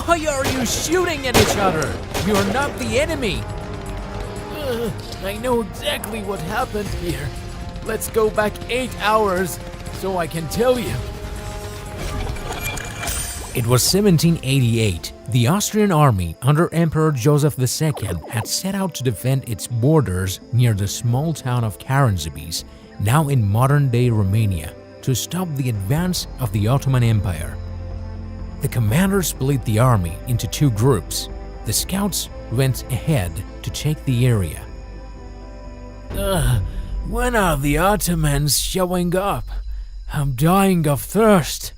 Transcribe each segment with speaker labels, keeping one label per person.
Speaker 1: Why are you shooting at each other? You're not the enemy. I know exactly what happened here. Let's go back 8 hours so I can tell you. It was 1788. The Austrian army under Emperor Joseph II had set out to defend its borders near the small town of Karansebes, now in modern-day Romania, to stop the advance of the Ottoman Empire. The commander split the army into 2 groups. The scouts went ahead to check the area. When are the Ottomans showing up? I'm dying of thirst.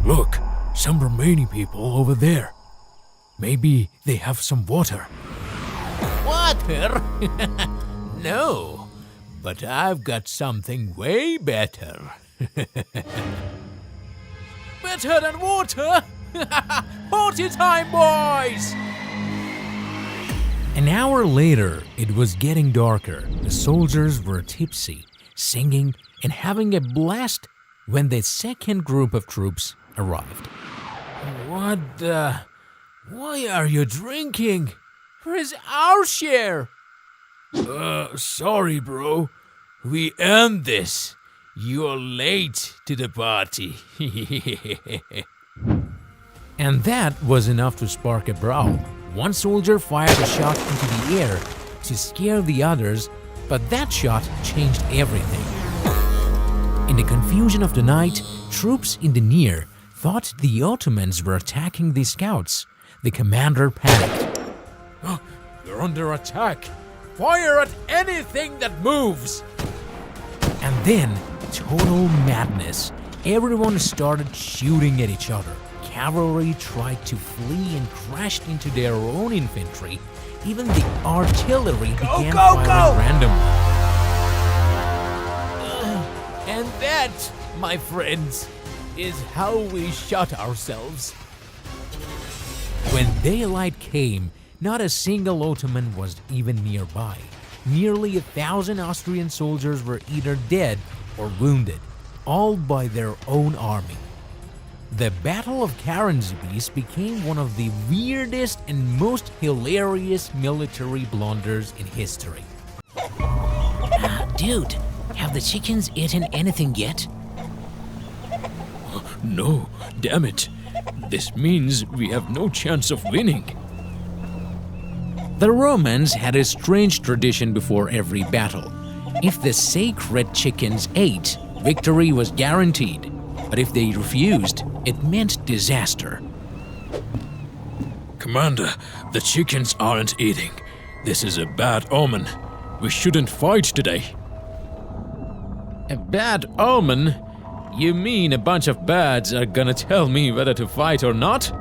Speaker 1: Look, some Romanian people over there. Maybe they have some water. Water? No, but I've got something way better. Better than water? Party time, boys! An hour later, it was getting darker. The soldiers were tipsy, singing and having a blast when the second group of troops arrived. What the? Why are you drinking? Where's our share? Sorry, bro. We earned this. You're late to the party. And that was enough to spark a brawl. One soldier fired a shot into the air to scare the others, but that shot changed everything. In the confusion of the night, troops in the near thought the Ottomans were attacking the scouts. The commander panicked. We're under attack! Fire at anything that moves! And then, total madness. Everyone started shooting at each other. Cavalry tried to flee and crashed into their own infantry. Even the artillery began firing randomly. And that, my friends, is how we shot ourselves. When daylight came, not a single Ottoman was even nearby. Nearly 1,000 Austrian soldiers were either dead or wounded, all by their own army. The Battle of Karansebes became one of the weirdest and most hilarious military blunders in history. Dude, have the chickens eaten anything yet? No, damn it. This means we have no chance of winning. The Romans had a strange tradition before every battle. If the sacred chickens ate, victory was guaranteed. But if they refused, it meant disaster. Commander, the chickens aren't eating. This is a bad omen. We shouldn't fight today. A bad omen? You mean a bunch of birds are gonna tell me whether to fight or not?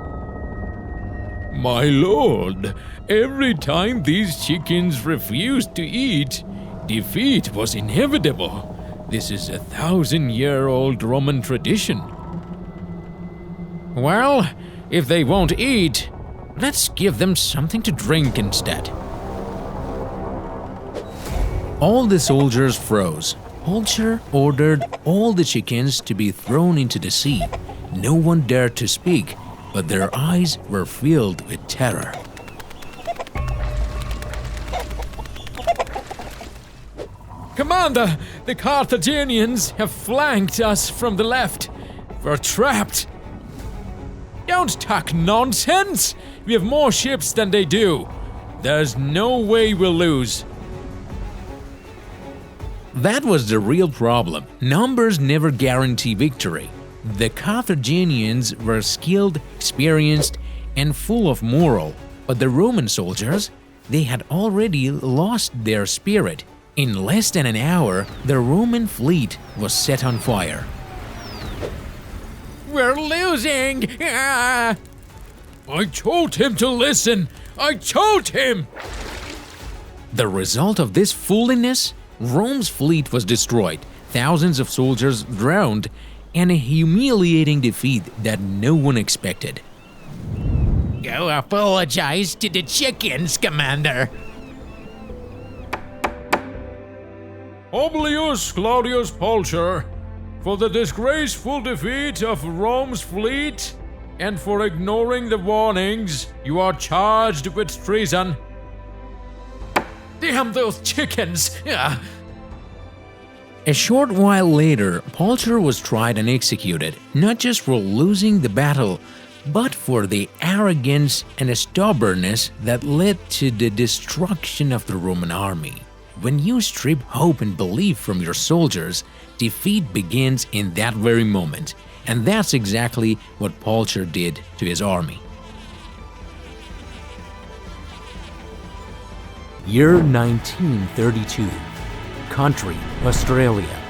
Speaker 1: My lord, every time these chickens refused to eat, defeat was inevitable. This is a 1,000-year-old Roman tradition. Well, if they won't eat, let's give them something to drink instead. All the soldiers froze. Holcher ordered all the chickens to be thrown into the sea. No one dared to speak, but their eyes were filled with terror. Commander, the Carthaginians have flanked us from the left. We're trapped. Don't talk nonsense! We have more ships than they do. There's no way we'll lose. That was the real problem. Numbers never guarantee victory. The Carthaginians were skilled, experienced, and full of morale, but the Roman soldiers, they had already lost their spirit. In less than an hour, the Roman fleet was set on fire. We're losing! Ah! I told him to listen! I told him! The result of this foolishness? Rome's fleet was destroyed, thousands of soldiers drowned, and a humiliating defeat that no one expected. Go apologize to the chickens, Commander. Publius Claudius Pulcher, for the disgraceful defeat of Rome's fleet, and for ignoring the warnings, you are charged with treason. Damn those chickens! Yeah. A short while later, Pulcher was tried and executed, not just for losing the battle, but for the arrogance and stubbornness that led to the destruction of the Roman army. When you strip hope and belief from your soldiers, defeat begins in that very moment, and that's exactly what Pulcher did to his army. Year 1932. Country, Australia.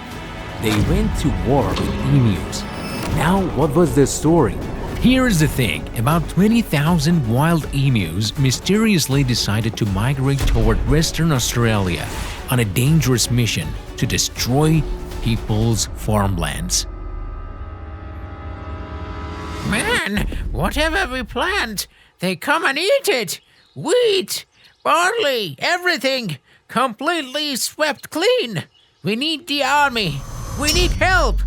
Speaker 1: They went to war with emus. Now, what was the story? Here's the thing, about 20,000 wild emus mysteriously decided to migrate toward Western Australia on a dangerous mission to destroy people's farmlands.
Speaker 2: Man, whatever we plant, they come and eat it. Wheat, barley, everything, completely swept clean. We need the army. We need help.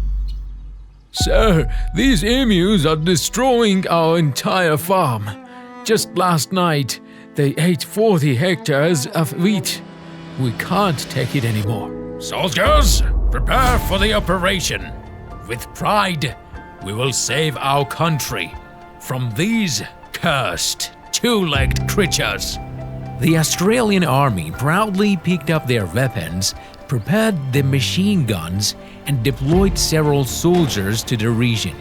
Speaker 1: Sir, these emus are destroying our entire farm. Just last night, they ate 40 hectares of wheat. We can't take it anymore. Soldiers, prepare for the operation. With pride, we will save our country from these cursed two-legged creatures. The Australian army proudly picked up their weapons, prepared the machine guns, and deployed several soldiers to the region.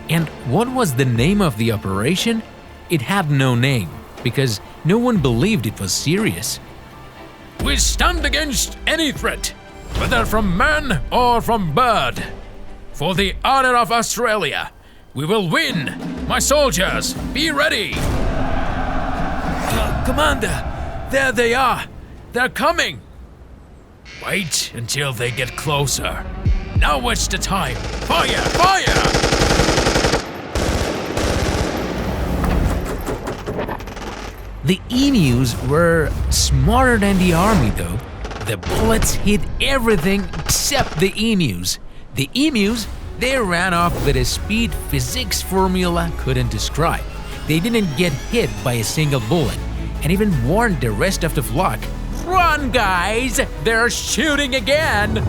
Speaker 1: And what was the name of the operation? It had no name, because no one believed it was serious. We stand against any threat, whether from man or from bird. For the honor of Australia, we will win! My soldiers, be ready! Commander, there they are! They're coming! Wait until they get closer. Now what's the time? Fire! Fire! The emus were smarter than the army though. The bullets hit everything except the emus. The emus, they ran off with a speed physics formula couldn't describe. They didn't get hit by a single bullet, and even warned the rest of the flock, "Run, guys! They're shooting again!"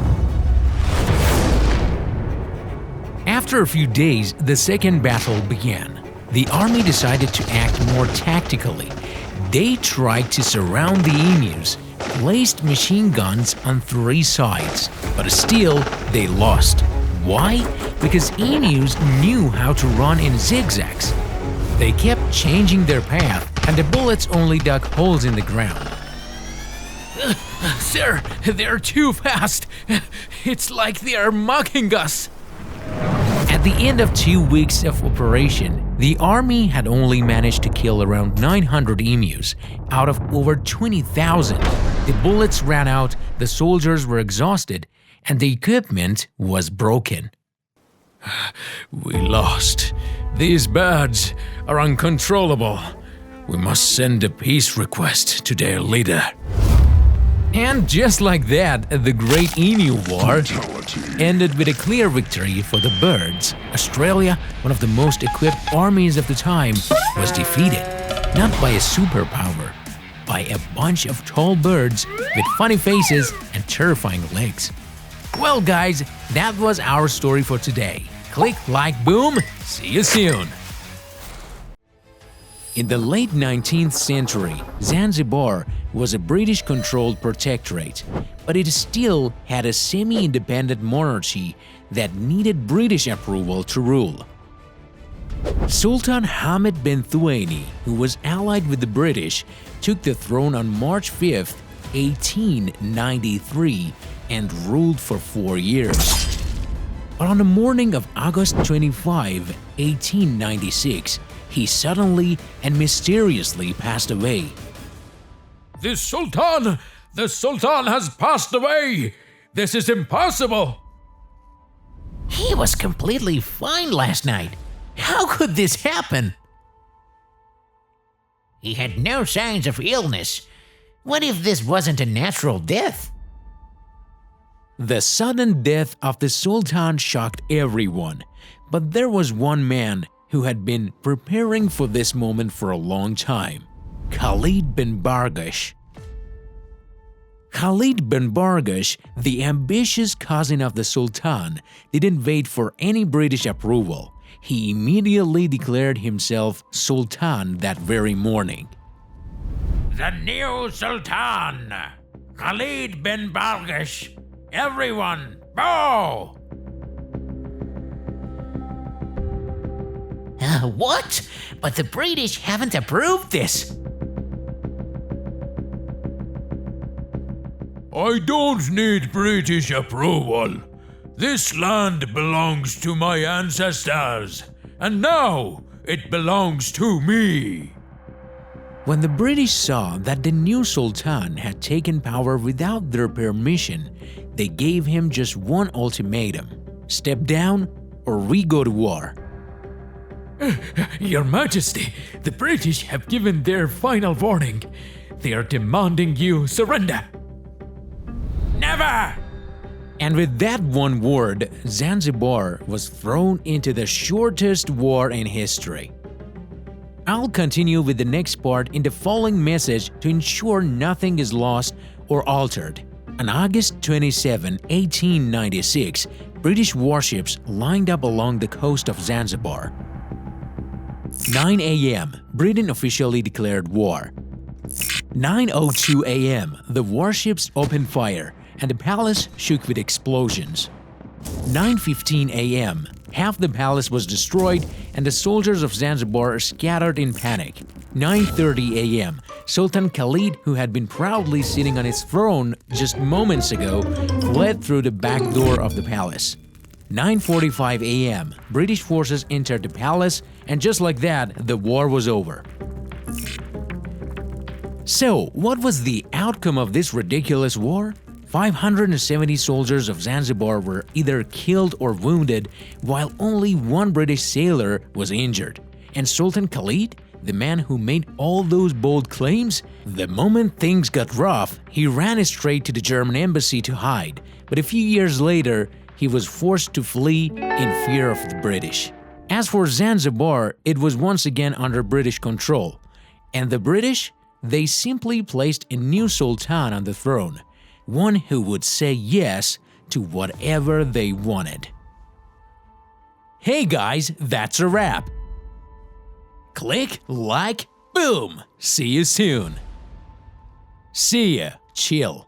Speaker 1: After a few days, the second battle began. The army decided to act more tactically. They tried to surround the emus, placed machine guns on 3 sides, but still they lost. Why? Because emus knew how to run in zigzags. They kept changing their path, and the bullets only dug holes in the ground. Sir, they're too fast. It's like they are mocking us. At the end of 2 weeks of operation, the army had only managed to kill around 900 emus out of over 20,000. The bullets ran out, the soldiers were exhausted, and the equipment was broken. We lost. These birds are uncontrollable. We must send a peace request to their leader. And just like that, the Great Emu War ended with a clear victory for the birds. Australia, one of the most equipped armies of the time, was defeated, not by a superpower, by a bunch of tall birds with funny faces and terrifying legs. Well guys, that was our story for today. Click like boom, see you soon! In the late 19th century, Zanzibar was a British-controlled protectorate, but it still had a semi-independent monarchy that needed British approval to rule. Sultan Hamid bin Thuwaini, who was allied with the British, took the throne on March 5, 1893 and ruled for 4 years. But on the morning of August 25, 1896, he suddenly and mysteriously passed away. The Sultan has passed away! This is impossible!
Speaker 2: He was completely fine last night. How could this happen? He had no signs of illness. What if this wasn't a natural death?
Speaker 1: The sudden death of the Sultan shocked everyone, but there was one man who had been preparing for this moment for a long time, Khalid bin Bargash. Khalid bin Bargash, the ambitious cousin of the Sultan, didn't wait for any British approval. He immediately declared himself Sultan that very morning.
Speaker 2: The new Sultan, Khalid bin Bargash. Everyone, bow! What? But the British haven't approved this.
Speaker 3: I don't need British approval. This land belongs to my ancestors, and now it belongs to me.
Speaker 1: When the British saw that the new Sultan had taken power without their permission, they gave him just one ultimatum: step down or we go to war.
Speaker 3: Your Majesty, the British have given their final warning. They are demanding you surrender.
Speaker 2: Never!
Speaker 1: And with that one word, Zanzibar was thrown into the shortest war in history. I'll continue with the next part in the following message to ensure nothing is lost or altered. On August 27, 1896, British warships lined up along the coast of Zanzibar. 9 a.m., Britain officially declared war. 9:02 a.m., the warships opened fire and the palace shook with explosions. 9:15 a.m., half the palace was destroyed and the soldiers of Zanzibar scattered in panic. 9:30 a.m., Sultan Khalid, who had been proudly sitting on his throne just moments ago, fled through the back door of the palace. 9:45 a.m., British forces entered the palace, and just like that, the war was over. So, what was the outcome of this ridiculous war? 570 soldiers of Zanzibar were either killed or wounded, while only one British sailor was injured. And Sultan Khalid, the man who made all those bold claims, the moment things got rough, he ran straight to the German embassy to hide. But a few years later, he was forced to flee in fear of the British. As for Zanzibar, it was once again under British control. And the British? They simply placed a new sultan on the throne, one who would say yes to whatever they wanted. Hey guys, that's a wrap. Click, like, boom! See you soon. See ya, chill.